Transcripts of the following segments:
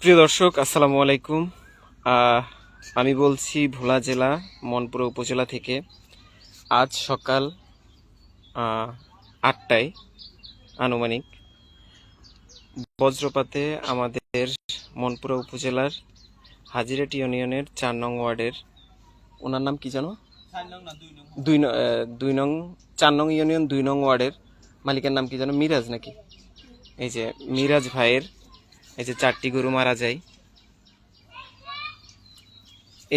প্রিয় দর্শক, আসসালামু আলাইকুম। আমি বলছি ভোলা জেলা মনপুরা উপজেলা থেকে। আজ সকাল 8টায় আনুমানিক বজ্রপাতে আমাদের মনপুরা উপজেলার হাজিরাট ইউনিয়নের 4 নং ওয়ার্ডের, ওনার নাম কি জানো, 4 নং ইউনিয়ন 2 নং ওয়ার্ডের মালিকের নাম কি জানো, মিরাজ নাকি? এই যে মিরাজ ভাইয়ের এই যে 4টি গরু মারা যায়।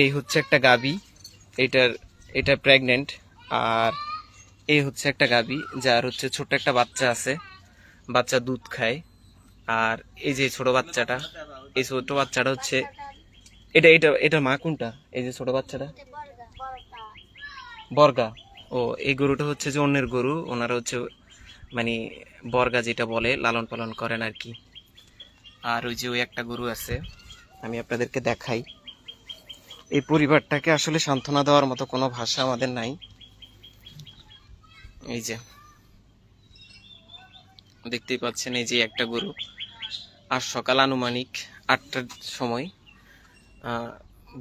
এই হচ্ছে একটা গাবি, এটা প্রেগনেন্ট। আর এই হচ্ছে একটা গাবি যার হচ্ছে ছোট একটা বাচ্চা আছে, বাচ্চা দুধ খায়। আর এই যে ছোট বাচ্চাটা, এই ছোট বাচ্চাটা হচ্ছে এটা এটা এটা মা কোনটা? এই যে ছোট বাচ্চাটা বর্গা। ও, এই গরুটা হচ্ছে যে অন্যের গরু, ওনারা হচ্ছে মানে বর্গা যেটা বলে লালন পালন করেন আর কি। আর ওই যে ওই একটা গরু আছে, আমি আপনাদেরকে দেখাই। এই পরিবারটাকে আসলে সান্ত্বনা দেওয়ার মতো কোনো ভাষা আমাদের নাই। এই যে দেখতেই পাচ্ছেন, এই যে একটা গরু। আর সকাল আনুমানিক 8টার সময়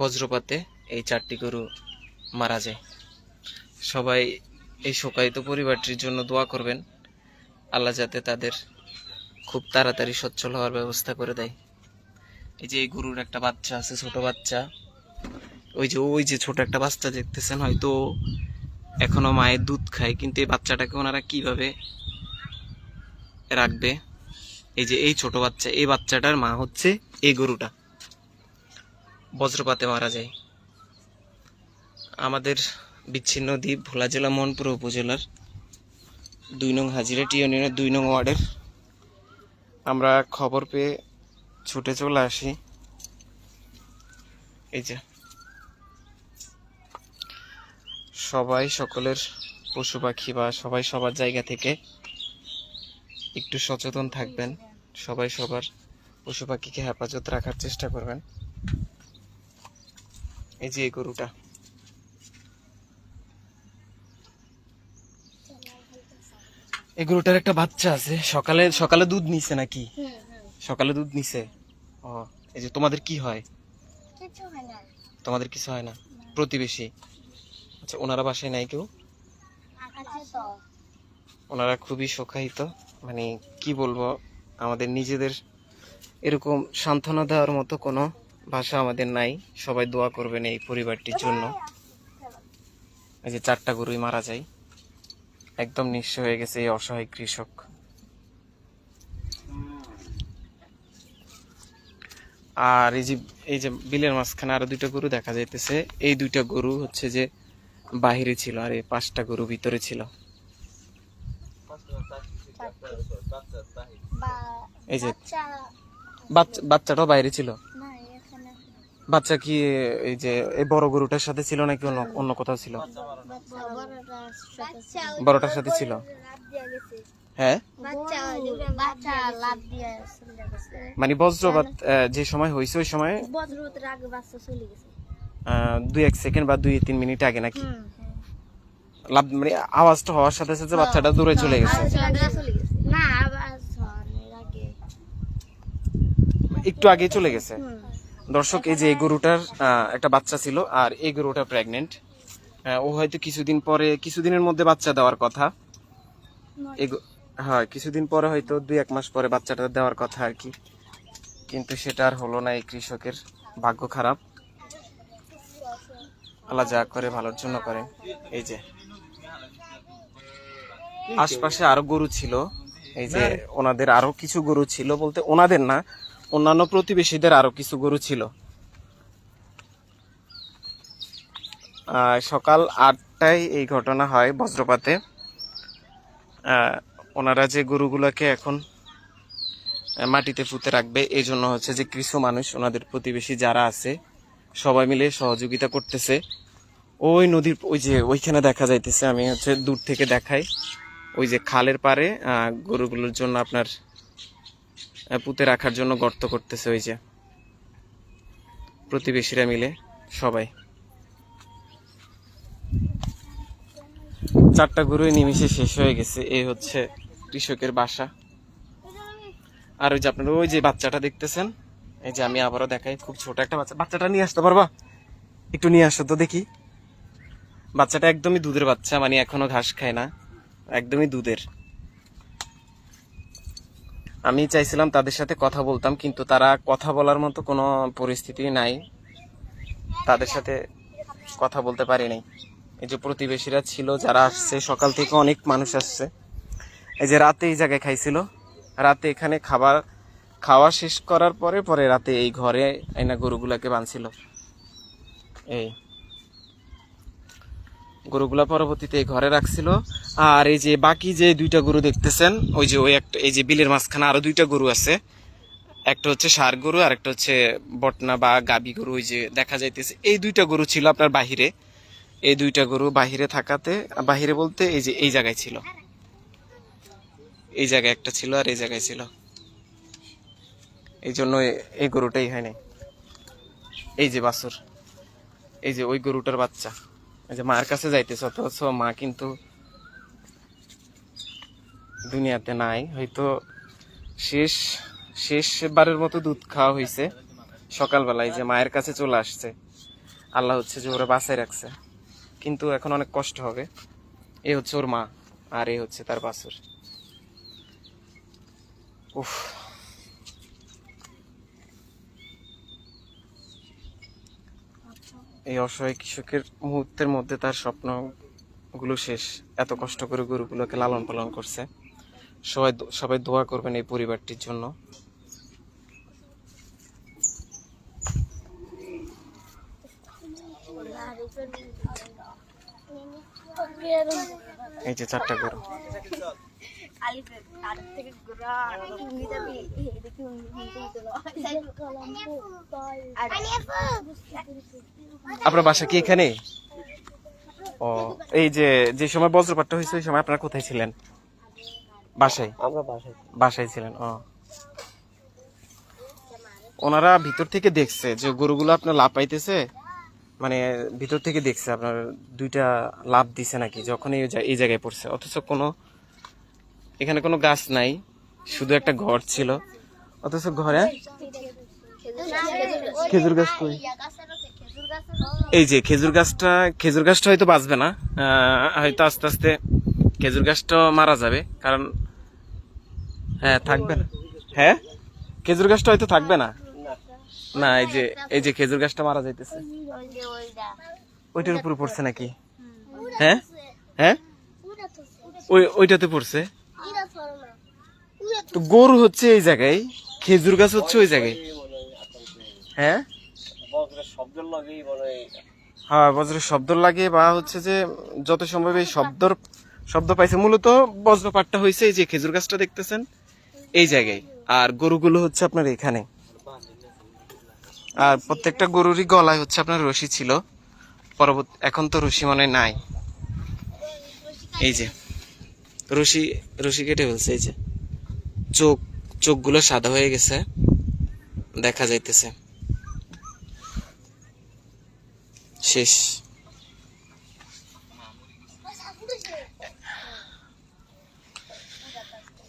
বজ্রপাতে এই 4টি গরু মারা যায়। সবাই এই শোকায়িত পরিবারটির জন্য দোয়া করবেন, আল্লাহ যাতে তাদের খুব তাড়াতাড়ি সচ্ছল হওয়ার ব্যবস্থা করে দেয়। এই যে এই গরুর একটা বাচ্চা আছে, ছোট বাচ্চা। ওই যে ছোট একটা বাচ্চা দেখতেছেন, হয়তো এখনো মায়ের দুধ খায়, কিন্তু এই বাচ্চাটাকে ওনারা কিভাবে রাখবে? এই যে এই ছোট বাচ্চা, এই বাচ্চাটার মা হচ্ছে এই গরুটা, বজ্রপাতে মারা যায়। আমাদের বিচ্ছিন্ন দ্বীপ ভোলা জেলা মনপুরা উপজেলার 2 নং হাজিরাট ইউনিয়নের 2 নং ওয়ার্ডের। আমরা খবর পেয়ে ছুটে চলে আসি। এই যে সবাই সকলের পশু পাখি বা সবাই সবার জায়গা থেকে একটু সচেতন থাকবেন, সবাই সবার পশু পাখিকে হেফাজত রাখার চেষ্টা করবেন। এই যে এই গরুটা, এই গরুটার একটা বাচ্চা আছে। সকালে সকালে দুধ নিছে নাকি? সকালে দুধ নিছে। ও, এই যে তোমাদের কি হয়? তোমাদের কিছু হয় না? প্রতিবেশী? আচ্ছা, ওনারা বাসায় নাই কেউ? ওনারা খুবই শোকাহত, মানে কি বলবো, আমাদের নিজেদের এরকম সান্ত্বনা দেওয়ার মতো কোনো ভাষা আমাদের নাই। সবাই দোয়া করবেন এই পরিবারটির জন্য। এই যে 4টা গরুই মারা যায়, একদম নিঃস্ব হয়ে গেছে এই অসহায় কৃষক। আর এই যে বিলের মাঝখানে আরো 2টা গরু দেখা যাইতেছে। এই 2টা গরু হচ্ছে যে বাহিরে ছিল, আর এই 5টা গরু ভিতরে ছিল। এই যে বাচ্চাটাও বাইরে ছিল। বাচ্চা কি এই যে এই বড় গরুটার সাথে ছিল নাকি অন্য কোথাও ছিল? বড়টার সাথে ছিল। হ্যাঁ, মানে বজ্রপাত যে সময় হয়েছে ওই সময় 2-1 সেকেন্ড বা 2-3 মিনিট আগে নাকি? মানে আওয়াজটা হওয়ার সাথে সাথে বাচ্চাটা দূরে চলে গেছে, একটু আগে চলে গেছে। দর্শক, এই যে এই গরুটার একটা বাচ্চা ছিল, আর এই গরুটা প্রেগনেন্ট। ও হয়তো কিছুদিনের মধ্যে বাচ্চা দেওয়ার কথা। হ্যাঁ, কিছুদিন পরে, হয়তো 2-1 মাস পরে বাচ্চাটা দেওয়ার কথা আর কি। কিন্তু সেটা আর হলো না। এই কৃষকের ভাগ্য খারাপ। আল্লাহ যা করে ভালোর জন্য করে। এই যে আশপাশে আরো গরু ছিল, এই যে ওনাদের আরো কিছু গরু ছিল, বলতে ওনাদের না, অন্যান্য প্রতিবেশীদের আরো কিছু গরু ছিল। সকাল 8টায় এই ঘটনা হয় বজ্রপাতে। ওনারা যে গরুগুলোকে এখন মাটিতে পুঁতে রাখবে, এই জন্য হচ্ছে যে কিছু মানুষ, ওনাদের প্রতিবেশী যারা আছে, সবাই মিলে সহযোগিতা করতেছে। ওই নদীর ওই যে ওইখানে দেখা যাইতেছে, আমি হচ্ছে দূর থেকে দেখাই, ওই যে খালের পারে গরুগুলোর জন্য আপনার পুঁতে রাখার জন্য গর্ত করতেছে, ওই যে প্রতিবেশীরা মিলে সবাই। 4টা গরুই নিমিশে শেষ হয়ে গেছে। এই হচ্ছে কৃষকের বাসা। আর ওই যে আপনারা ওই যে বাচ্চাটা দেখতেছেন, এই যে আমি আবারও দেখাই, খুব ছোট একটা বাচ্চা। বাচ্চাটা নিয়ে আসতে পারবা? একটু নিয়ে আসো তো দেখি। বাচ্চাটা একদমই দুধের বাচ্চা, মানে এখনো ঘাস খায় না, একদমই দুধের। আমি চাইছিলাম তাদের সাথে কথা বলতাম, কিন্তু তারা কথা বলার মতো কোনো পরিস্থিতি নাই, তাদের সাথে কথা বলতে পারি নাই। এই যে প্রতিবেশীরা ছিল যারা আসছে, সকাল থেকে অনেক মানুষ আসছে। এই যে রাতে এই জায়গায় খাইছিল, রাতে এখানে খাওয়া শেষ করার পরে পরে রাতে এই ঘরে আইনা গরুগুলাকে বাঁধছিল। এই গরুগুলা পরবর্তীতে এই ঘরে রাখছিল। আর এই যে বাকি যে দুইটা গরু দেখতেছেন, ওই যে ওই একটা, এই যে বিলের মাঝখানে আরো দুইটা গরু আছে, একটা হচ্ছে ষাঁড় গরু আর একটা হচ্ছে বটনা বা গাবি গরু। ওই যে দেখা যাইতেছে এই দুইটা গরু ছিল আপনার বাহিরে, এই দুইটা গরু বাহিরে থাকাতে, বাহিরে বলতে এই যে এই জায়গায় ছিল, এই জায়গায় একটা ছিল আর এই জায়গায় ছিল, এই জন্য এই গরুটাই হয় নাই। এই যে বাছুর, এই যে ওই গরুটার বাচ্চা, এই যে মার কাছে যাইতেছে, অথচ মা কিন্তু দুনিয়াতে নাই। হয়তো শেষবারের মতো দুধ খাওয়া হয়েছে সকালবেলায়, যে মায়ের কাছে চলে আসছে। আল্লাহ হচ্ছে যে ওরা বাঁচায় রাখছে, কিন্তু এখন অনেক কষ্ট হবে। এই হচ্ছে ওর মা, আর এই হচ্ছে তার বাছুর। উফ, এই অসহায় কৃষকের মুহূর্তের মধ্যে তার স্বপ্নগুলো শেষ। এত কষ্ট করে গরুগুলোকে লালন পালন করছে। সবাই দোয়া করবেন এই পরিবারটির জন্য। এই যে 4টা গরু। আপনার বাসা কি এখানে? ও, এই যে সময় বজ্রপাতটা হয়েছে ওই সময় আপনারা কোথায় ছিলেন? বাসায়? আমরা বাসায় ছিলেন। ও, ওনারা ভিতর থেকে দেখছে যে গরুগুলো আপনার লাফাইতেছে, মানে ভিতর থেকে দেখছে আপনার দুইটা লাফ দিছে নাকি, যখন এই জায়গায় পড়ছে। অথচ এখানে কোনো গাছ নাই, শুধু একটা ঘর ছিল। অথচ ঘরে খেজুর গাছ কই? এই যে খেজুর গাছটা হয়তো বাঁচবে না, হয়তো আস্তে আস্তে খেজুর গাছটা মারা যাবে, কারণ হ্যাঁ থাকবে না। হ্যাঁ, খেজুর গাছটা হয়তো থাকবে না। না, এই যে খেজুর গাছটা মারা যাইতেছে, ওইটার উপরে পড়ছে নাকি? হ্যাঁ হ্যাঁ, ওইটাতে পড়ছে। তো গরু হচ্ছে এই জায়গায়, খেজুর গাছ হচ্ছে ওই জায়গায়। হ্যাঁ হ্যাঁ, বজ্রের শব্দ লাগে, বা হচ্ছে যে যত সম্ভব এই শব্দ পাইছে। মূলত বজ্রপাতটা হয়েছে এই যে খেজুর গাছটা দেখতেছেন এই জায়গায়, আর গরুগুলো হচ্ছে আপনার এখানে। আর প্রত্যেকটা গরুরই গলায় হচ্ছে আপনার রশি ছিল, এখন তো রশি মনে নাই। এই যে রশি কেটে ফেলছে। এই যে চোখগুলো সাদা হয়ে গেছে, দেখা যাইতেছে শেষ।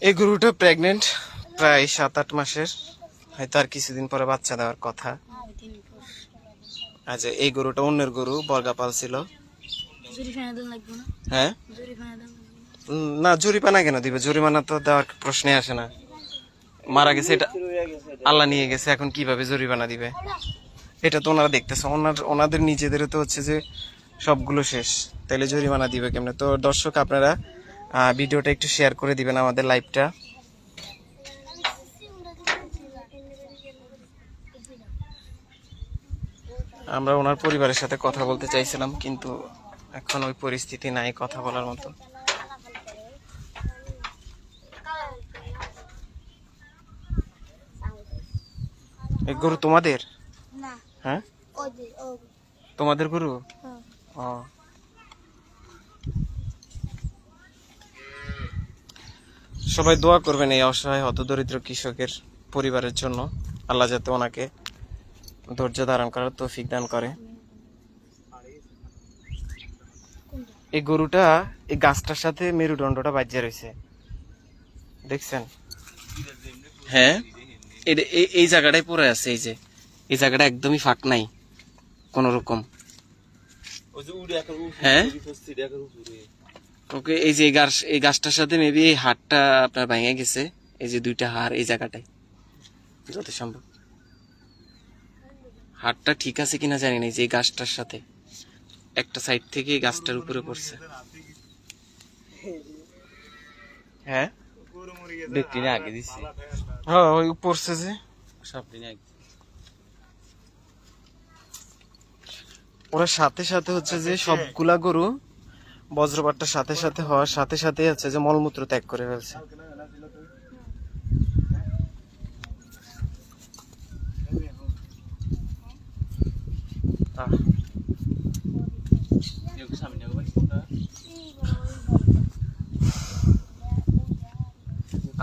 এই গরুটা প্রেগনেন্ট, প্রায় 7-8 মাসের, হয়তো আর কিছুদিন পরে বাচ্চা দেওয়ার কথা। আচ্ছা, এই গরুটা অন্যের গরু, বর্গা পালছিল। হ্যাঁ, না জরিমানা কেন দিবে? জরিমানা তো দেওয়ার প্রশ্নে আসে না। মারা গেছে, এটা আল্লাহ নিয়ে গেছে, এখন কিভাবে জরিমানা দিবে? এটা তো ওনারা দেখতেছে, ওনাদের নিজেদেরও তো হচ্ছে যে সবগুলো শেষ, তাইলে জরিমানা দিবে কেমনে? তো দর্শক, আপনারা ভিডিওটা একটু শেয়ার করে দিবেন, আমাদের লাইভটা। আমরা ওনার পরিবারের সাথে কথা বলতে চাইছিলাম, কিন্তু এখন ওই পরিস্থিতি নাই কথা বলার মতো। এই গরু তোমাদের? হ্যাঁ, তোমাদের গরু? ও, সবাই দোয়া করবেন এই অসহায় হতদরিদ্র কৃষকের পরিবারের জন্য। আল্লাহ যাতে ওনাকে ধৈর্য ধারণ করার তৌফিক দান করে। এই গরুটা এই গাছটার সাথে মেরুদণ্ডটা বাজিয়ে রয়েছে, দেখছেন? হ্যাঁ, এই জায়গাটাই পড়ে আছে। এই যে এই জায়গাটা একদমই ফাঁক নাই কোন রকম। হ্যাঁ, ওকে। এই যে এই গাছটার সাথে মেবি এই হাড়টা আপনার ভেঙে গেছে। এই যে দুইটা হাড় এই জায়গাটায়, যত সম্ভব হাড়টা ঠিক আছে কিনা জানি না। যে এই গাছটার সাথে একটা সাইড থেকে এই গাছটার উপরে পড়ছে। হ্যাঁ, আগে দিচ্ছি হ্যাঁ, ওই পড়ছে যে সব দিনে ওরা সাথে সাথে হচ্ছে যে সবগুলা গরু বজ্রপাতটার সাথে সাথে হওয়ার সাথে সাথে হচ্ছে যে মলমূত্র ত্যাগ করে ফেলছে।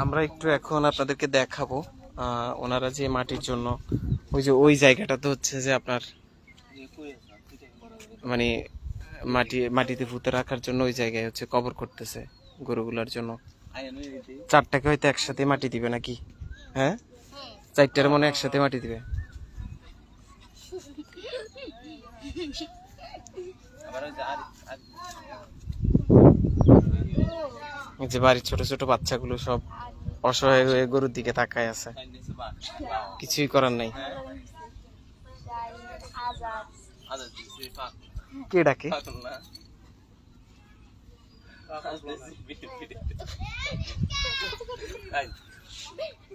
আমরা একটু এখন আপনাদেরকে দেখাবো ওনারা যে মাটির জন্য ওই যে ওই জায়গাটাতে হচ্ছে যে আপনার মানে মাটিতে পুঁতে রাখার জন্য ওই জায়গায় হচ্ছে কবর করতেছে গরুগুলার জন্য। 4টাকে হয়তো একসাথে মাটি দিবে নাকি? হ্যাঁ, 4টার মনে একসাথে মাটি দিবে। যে বাড়ির ছোট ছোট বাচ্চাগুলো সব অসহায় হয়ে গরুর দিকে তাকায় আছে, কিছুই করার নাই। কে ডাকে?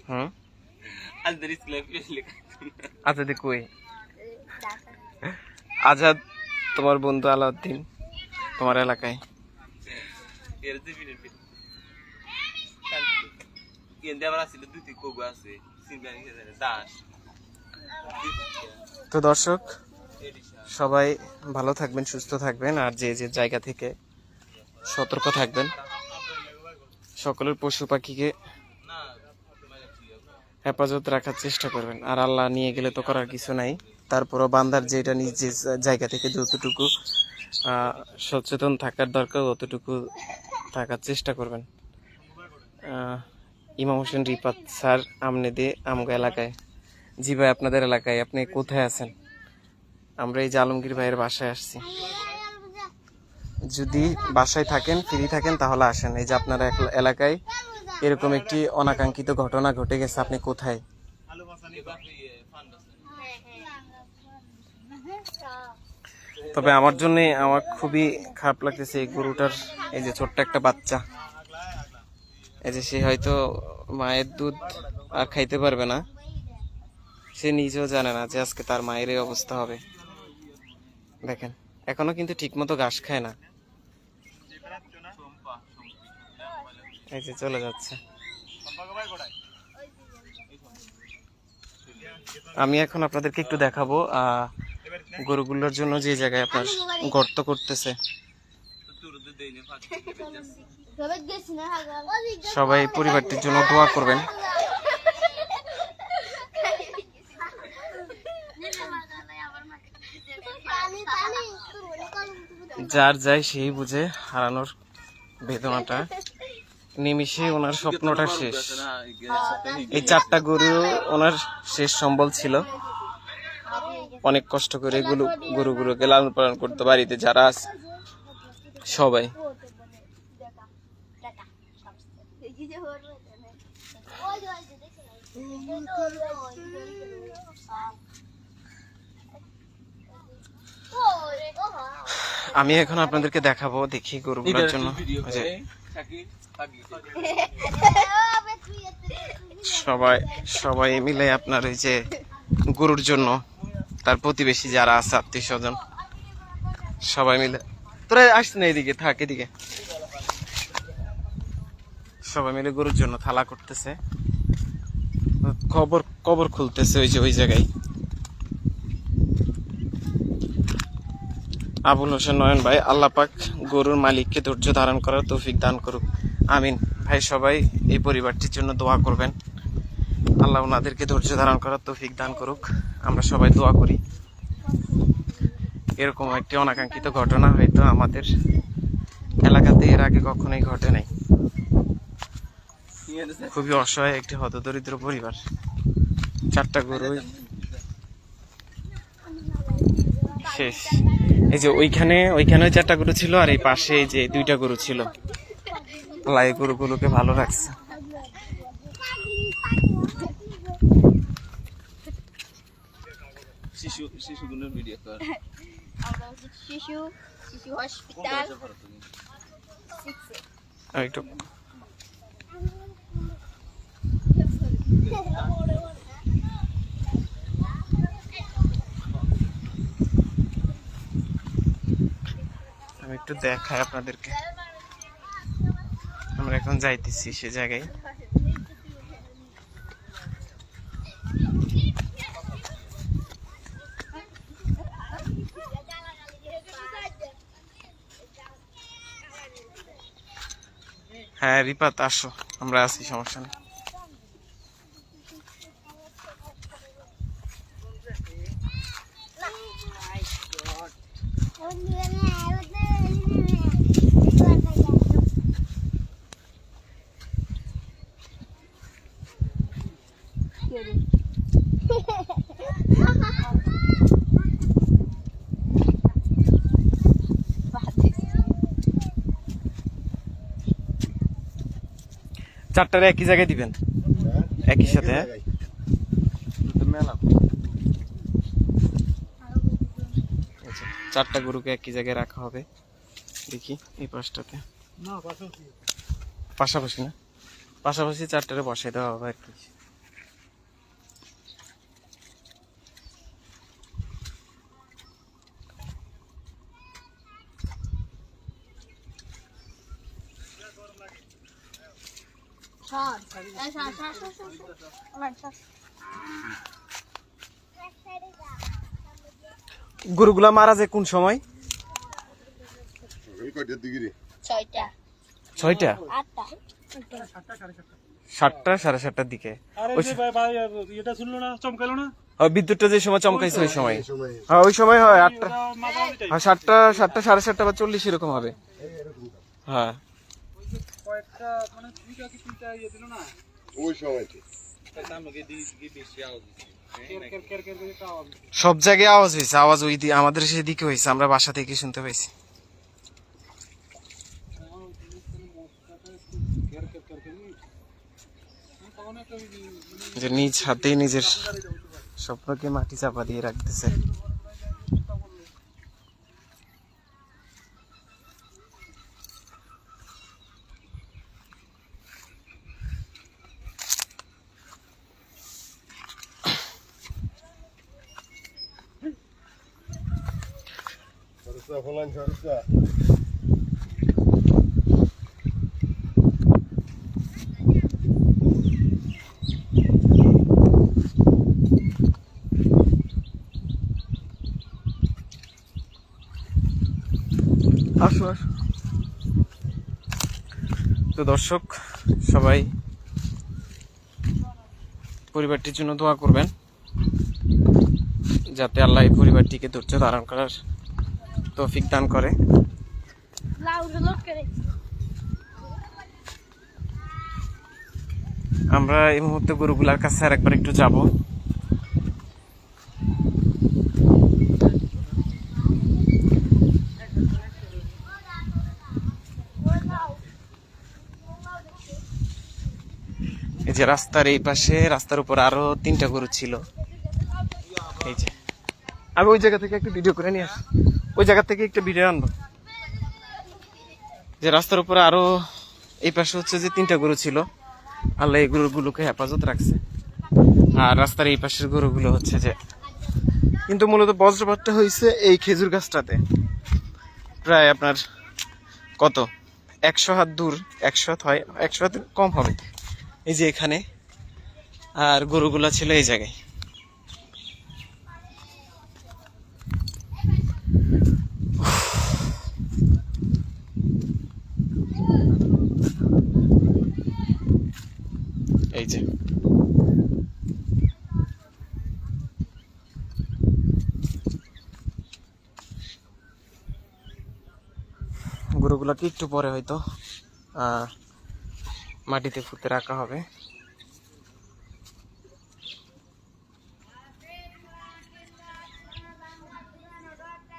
হুম, আজাদ কই? আজাদ তোমার বন্ধু আলাউদ্দিন তোমার এলাকায়। তো দর্শক সবাই ভালো থাকবেন, সুস্থ থাকবেন, আর যে যে জায়গা থেকে সতর্ক থাকবেন। সকলের পশু পাখিকে হেফাজত রাখার চেষ্টা করবেন। আর আল্লাহ নিয়ে গেলে তো করার কিছু নাই। তারপরও বান্দার যেটা নিজ জায়গা থেকে যতটুকু সচেতন থাকার দরকার অতটুকু থাকার চেষ্টা করবেন। ইমাম হোসেন রিফাত স্যার আমনেদে আমগো এলাকায়। জি ভাই, আপনাদের এলাকায়। আপনি কোথায় আছেন? আমরা এই যে আলমগীর ভাইয়ের বাসায় আসছি। যদি বাসায় থাকেন, ফ্রি থাকেন, তাহলে আসেন। এই যে আপনার এলাকায় এরকম একটি অনাকাঙ্ক্ষিত ঘটনা ঘটে গেছে। আপনি কোথায়? তবে আমার জন্য আমার খুবই খারাপ লাগতেছে এই গরুটার। এই যে ছোট্ট একটা বাচ্চা, এই যে সে হয়তো মায়ের দুধ আর খাইতে পারবে না। সে নিজেও জানে না যে আজকে তার মায়ের এই অবস্থা হবে। দেখেন, এখনো কিন্তু ঠিক মতো ঘাস খায় না। এই যে চলে যাচ্ছে। আমি এখন আপনাদেরকে একটু দেখাবো গরুগুলোর জন্য যে জায়গায় আপনার গর্ত করতেছে। সবাই পরিবারটির জন্য দোয়া করবেন। যার যাই সেই বুঝে, হারানোর বেদনাটা নিমিষে ওনার স্বপ্নটা শেষ। এই 4টা গরু ওনার শেষ সম্বল ছিল। অনেক কষ্ট করে গরুগুলোকে লালন পালন করতে বাড়িতে যারা আছে সবাই। আমি এখন আপনাদেরকে দেখাবো, দেখি গরুগুলোর জন্য সবাই মিলে আপনার এই যে গরুর জন্য তার প্রতিবেশী যারা আছে, আত্মীয় স্বজন সবাই মিলে, তোরা আসছে না এদিকে, থাক এদিকে, সবাই মিলে গরুর জন্য থালা করতেছে, কবর খুলতেছে ওই যে ওই জায়গায়। আবুল হোসেন নয়ন ভাই, আল্লাহ পাক গরুর মালিককে ধৈর্য ধারণ করার তৌফিক দান করুক, আমিন। ভাই সবাই এই পরিবারটির জন্য দোয়া করবেন, আল্লাহ ওনাদেরকে ধৈর্য ধারণ করার তৌফিক দান করুক। আমরা সবাই দোয়া করি। এরকম একটি অনাকাঙ্ক্ষিত ঘটনা হয়তো আমাদের এলাকাতে এর আগে কখনোই ঘটে নাই। খুবই অসহায় একটি হতদরিদ্র পরিবার। 4টা গরুই শেষ। এই যে ওইখানে 4টা গরু ছিল, আর এই পাশে এই যে 2টা গরু ছিল। লাই গরুগুলোকে ভালো রাখছে। শিশুগুলোর ভিডিও কর। আমরা হচ্ছে শিশু হসপিটাল একটু আমি একটু দেখাই আপনাদেরকে। আমরা এখন যাইতেছি সে জায়গায়। হ্যাঁ রিপাত, আসো, আমরা আছি, সমস্যা নেই। চারটারে একই জায়গায় দিবেন, একই সাথে। হ্যাঁ মেলা আচ্ছা, 4টা গরুকে একই জায়গায় রাখা হবে। দেখি এই পাশটাতে পাশাপাশি না, পাশাপাশি 4টারে বসাই দেওয়া হবে আর কি। গরুগুলা মারা যায় কোন সময়? 6টা 6টা, 8টা 7টা, 7:30টার দিকে। এটা শুনলো না, চমকালো না? বিদ্যুৎটা যে সময় চমকাইছে ওই সময়। হ্যাঁ ওই সময় হয় 8টা, হ্যাঁ 7টা, 7:30 বা 40 এরকম হবে। হ্যাঁ কয়েকটা মানে 2টা কি 3টা ইয়ে দিল না, ওই সময় আমাকে দিয়ে বেশি আওয়াজ দিচ্ছে। কের কের কের করে একটা আওয়াজ। সব জায়গায় আওয়াজ হয়েছে, আওয়াজ ওই আমাদের সেদিকে হয়েছে, আমরা বাসা থেকে শুনতে পাইছি। কের কের কের কের তখন একটা যে নিজ হাতেই নিজের স্বপ্নকে মাটি চাপা দিয়ে রাখতেছে। ফলান সরসা আসো আসো। তো দর্শক সবাই পরিবারটির জন্য দোয়া করবেন, যাতে আল্লাহ এই পরিবারটিকে ধৈর্য ধারণ করার তৌফিক দান করে। আমরা এই মুহূর্তে গরুগুলার কাছে আর একবার একটু যাব। এই যে রাস্তার এই পাশে, রাস্তার উপর আরো 3টা গরু ছিল। এই যে আমি ওই জায়গা থেকে একটু ভিডিও করে নিয়ে আসি, ওই জায়গা থেকে একটু ভিডিও আনবো। যে রাস্তার উপরে আরো এই পাশে হচ্ছে যে 3টা গরু ছিল, আল্লাহ এই গরুগুলোকে হেফাজত রাখছে। আর রাস্তার এই পাশের গরুগুলো হচ্ছে যে, কিন্তু মূলত বজ্রপাতটা হয়েছে এই খেজুর গাছটাতে, প্রায় আপনার কত 100 হাত দূর, 100 হাত হয়, 100 হাত কম হবে, এই যে এখানে। আর গরুগুলা ছিল এই জায়গায়। এই যে গরুগুলাকে একটু পরে হয়তো মাটিতে পুঁতে রাখা হবে।